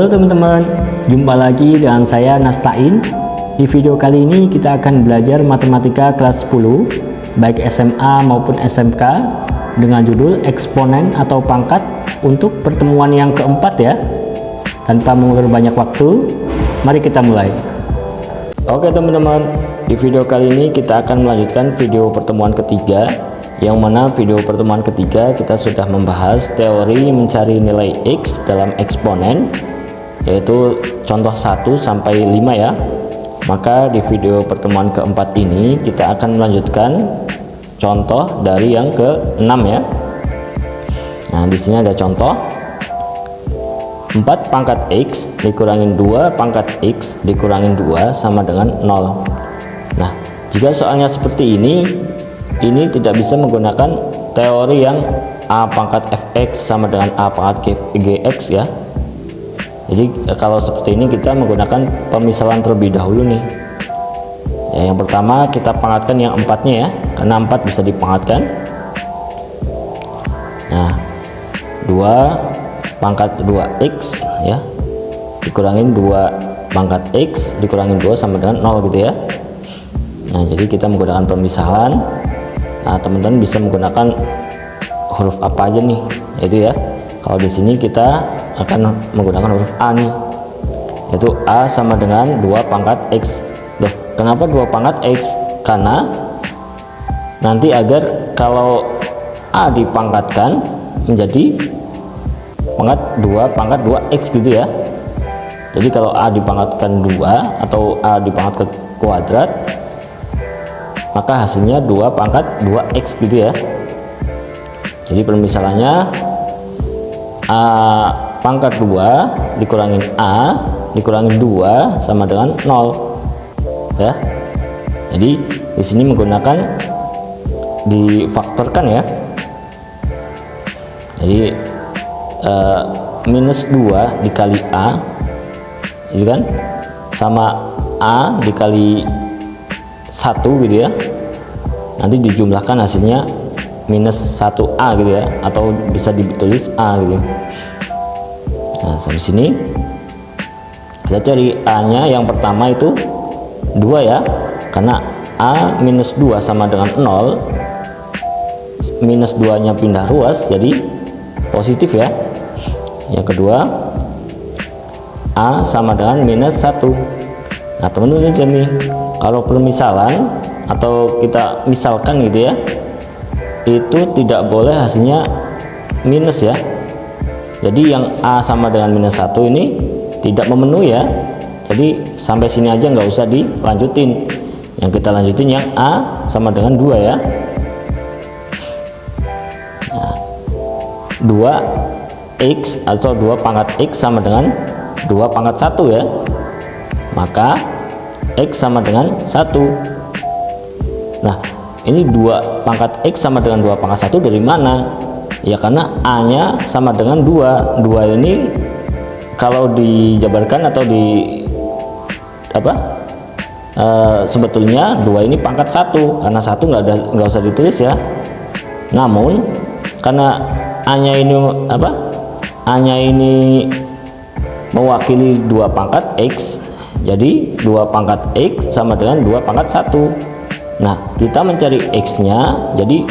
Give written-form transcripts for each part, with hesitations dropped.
Halo teman-teman, jumpa lagi dengan saya Nastain. Di video kali ini kita akan belajar matematika kelas 10 baik SMA maupun SMK dengan judul eksponen atau pangkat untuk pertemuan yang keempat ya. Tanpa mengulur banyak waktu, mari kita mulai. Oke teman-teman, di video kali ini kita akan melanjutkan video pertemuan ketiga, yang mana video pertemuan ketiga kita sudah membahas teori mencari nilai X dalam eksponen, yaitu contoh 1 sampai 5 ya. Maka di video pertemuan keempat ini kita akan melanjutkan contoh dari yang ke-6 ya. Nah, di sini ada contoh 4 pangkat X dikurangin 2 pangkat X dikurangin 2 sama dengan 0. Nah, jika soalnya seperti ini tidak bisa menggunakan teori yang A pangkat Fx sama dengan A pangkat Gx ya. Jadi kalau seperti ini kita menggunakan pemisalan terlebih dahulu nih ya. Yang pertama kita pangkatkan yang 4-nya ya, karena 4 bisa dipangkatkan. Nah, 2 pangkat 2x ya dikurangin 2 pangkat x dikurangin 2 sama dengan 0 gitu ya. Nah, jadi kita menggunakan pemisahan. Nah, teman-teman bisa menggunakan huruf apa aja nih, yaitu ya. Kalau di sini kita akan menggunakan huruf A nih, yaitu A sama dengan 2 pangkat X. Loh, kenapa 2 pangkat X? Karena nanti agar kalau A dipangkatkan menjadi pangkat 2 pangkat 2X gitu ya. Jadi kalau A dipangkatkan 2 atau A dipangkat ke kuadrat, maka hasilnya 2 pangkat 2x gitu ya. Jadi permisalannya A pangkat 2 dikurangin A dikurangin 2 sama dengan 0 ya. Jadi di sini menggunakan difaktorkan ya. Jadi minus 2 dikali A itu kan sama A dikali 1 gitu ya. Nanti dijumlahkan hasilnya minus 1A gitu ya, atau bisa ditulis A gitu. Nah, sampai sini kita cari A nya. Yang pertama itu 2 ya, karena A minus 2 sama dengan 0, minus 2 nya pindah ruas jadi positif ya. Yang kedua A sama dengan minus 1. Nah, teman-teman lihat nih, kalau permisalan atau kita misalkan gitu ya, itu tidak boleh hasilnya minus ya. Jadi yang A sama dengan minus 1 ini tidak memenuhi ya. Jadi sampai sini aja nggak usah dilanjutin. Yang kita lanjutin yang A sama dengan 2 ya. Nah, 2x atau 2 pangkat x sama dengan 2 pangkat 1 ya. Maka X sama dengan 1. Nah, ini 2 pangkat X sama dengan 2 pangkat 1 dari mana? Ya karena A nya sama dengan 2. 2 ini kalau dijabarkan atau sebetulnya 2 ini pangkat 1, karena 1 nggak usah ditulis ya. Namun karena A nya ini A nya ini mewakili 2 pangkat X, jadi 2 pangkat X sama dengan 2 pangkat 1. Nah, kita mencari X nya, jadi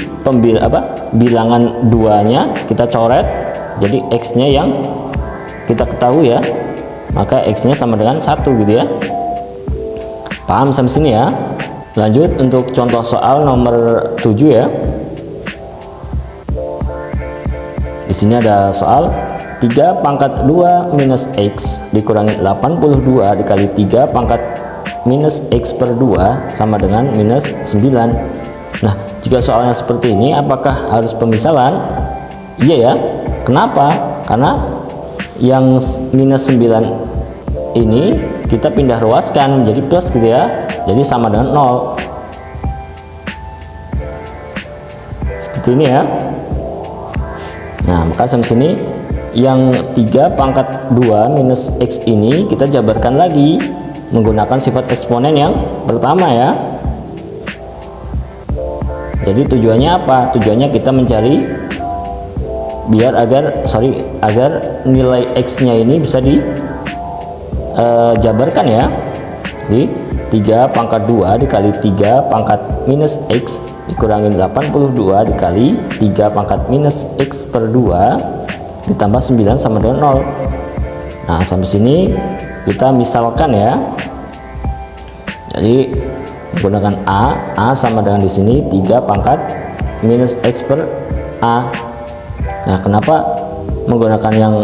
bilangan 2 nya kita coret, jadi X nya yang kita ketahui ya, maka X nya sama dengan 1 gitu ya. Paham sampai sini ya? Lanjut untuk contoh soal nomor 7 ya. Di sini ada soal 3 pangkat 2 minus X dikurangi 82 dikali 3 pangkat minus X per 2 sama dengan minus 9. Nah, jika soalnya seperti ini, apakah harus pemisalan? Iya ya. Kenapa? Karena yang minus 9 ini kita pindah ruaskan jadi plus gitu ya. Jadi sama dengan 0. Seperti ini ya. Nah, maka sampai sini yang 3 pangkat 2 minus X ini kita jabarkan lagi menggunakan sifat eksponen yang pertama ya. Jadi tujuannya apa? Tujuannya kita mencari agar nilai X nya ini bisa jabarkan ya. Jadi 3 pangkat 2 dikali 3 pangkat minus X dikurangi 82 dikali 3 pangkat minus X per 2 ditambah 9 sama dengan 0. Nah sampai sini kita misalkan ya. Jadi menggunakan A sama dengan di sini 3 pangkat minus X per A. Nah kenapa menggunakan yang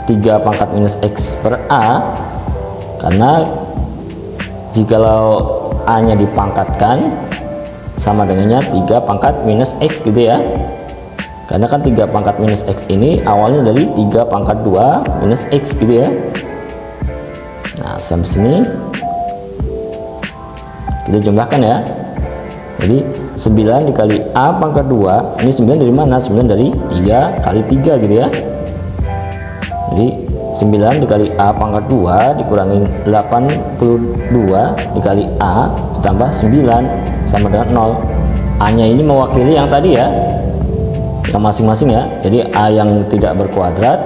3 pangkat minus X per A? Karena jikalau A nya dipangkatkan sama dengannya 3 pangkat minus X gitu ya. Karena kan 3 pangkat minus X ini awalnya dari 3 pangkat 2 minus X gitu ya. Nah sampai sini kita jumlahkan ya. Jadi 9 dikali A pangkat 2, ini 9 dari mana? 9 dari 3 kali 3 gitu ya. Jadi 9 dikali A pangkat 2 dikurangi 82 dikali A ditambah 9 sama dengan 0. A nya ini mewakili yang tadi ya, yang masing-masing ya. Jadi A yang tidak berkuadrat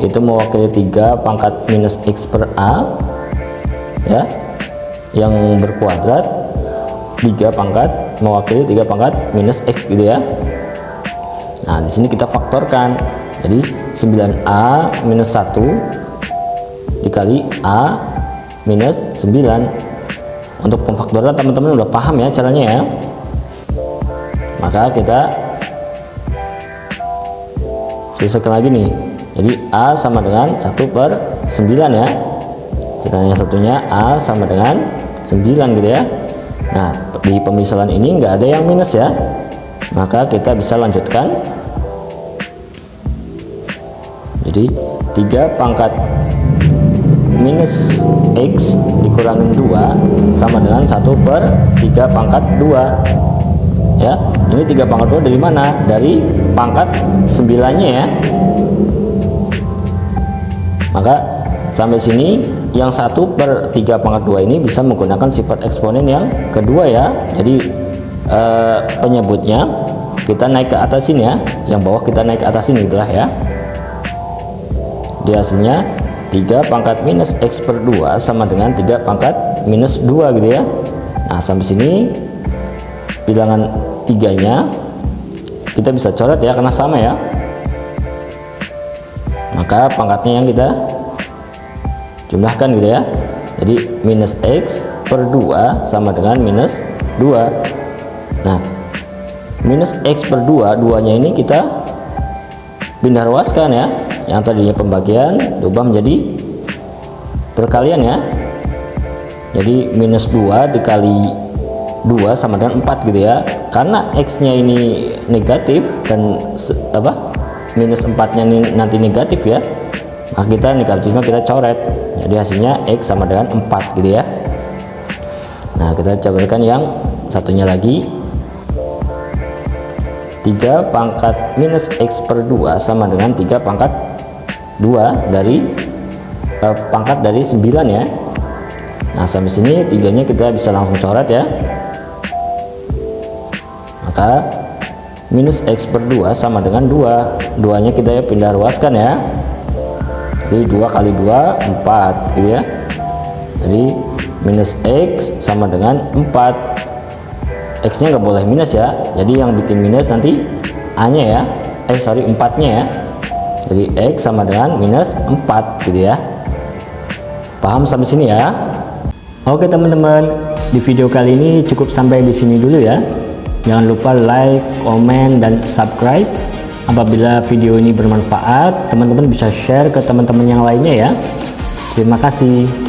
itu mewakili 3 pangkat minus X per A ya, yang berkuadrat 3 pangkat mewakili 3 pangkat minus X gitu ya. Nah di sini kita faktorkan. Jadi 9A minus 1 dikali A minus 9. Untuk pemfaktoran teman-teman udah paham ya caranya ya. Maka kita selesaikan lagi nih. Jadi A sama dengan 1 per 9 ya. Sedangkan yang satunya A sama dengan 9 gitu ya. Nah di pemisalan ini nggak ada yang minus ya. Maka kita bisa lanjutkan. Jadi 3 pangkat minus X dikurangin 2 sama dengan 1 per 3 pangkat 2 ya. Ini 3 pangkat 2 dari mana? Dari pangkat 9 nya ya. Maka sampai sini yang 1 per 3 pangkat 2 ini bisa menggunakan sifat eksponen yang kedua ya. Jadi penyebutnya kita naik ke atasin ya, yang bawah kita naik ke atasin gitulah ya. Di hasilnya 3 pangkat minus X per 2 sama dengan 3 pangkat minus 2 gitu ya. Nah sampai sini bilangan 3 nya kita bisa coret ya karena sama ya. Maka pangkatnya yang kita jumlahkan gitu ya. Jadi minus X per 2 sama dengan minus 2. Nah minus X per 2, 2 nya ini kita pindah ruaskan ya. Yang tadinya pembagian diubah menjadi perkalian ya. Jadi minus 2 dikali 2 sama dengan 4 gitu ya. Karena X nya ini negatif dan minus 4 nya ini nanti negatif ya, maka kita negatifnya kita coret. Jadi hasilnya X sama dengan 4 gitu ya. Nah kita cobakan yang satunya lagi. 3 pangkat minus X per 2 sama dengan 3 pangkat 2 dari pangkat dari 9 ya. Nah sampai sini 3 nya kita bisa langsung coret ya. Maka minus X per 2 sama dengan 2 nya kita pindah ruaskan ya. Jadi 2 kali 2 4 gitu ya. Jadi minus X sama dengan 4. X nya nggak boleh minus ya. Jadi yang bikin minus nanti A nya ya, 4 nya ya. Jadi X sama dengan minus 4 gitu ya. Paham sampai sini ya? Oke teman-teman, di video kali ini cukup sampai di sini dulu ya. Jangan lupa like, komen, dan subscribe. Apabila video ini bermanfaat, teman-teman bisa share ke teman-teman yang lainnya ya. Terima kasih.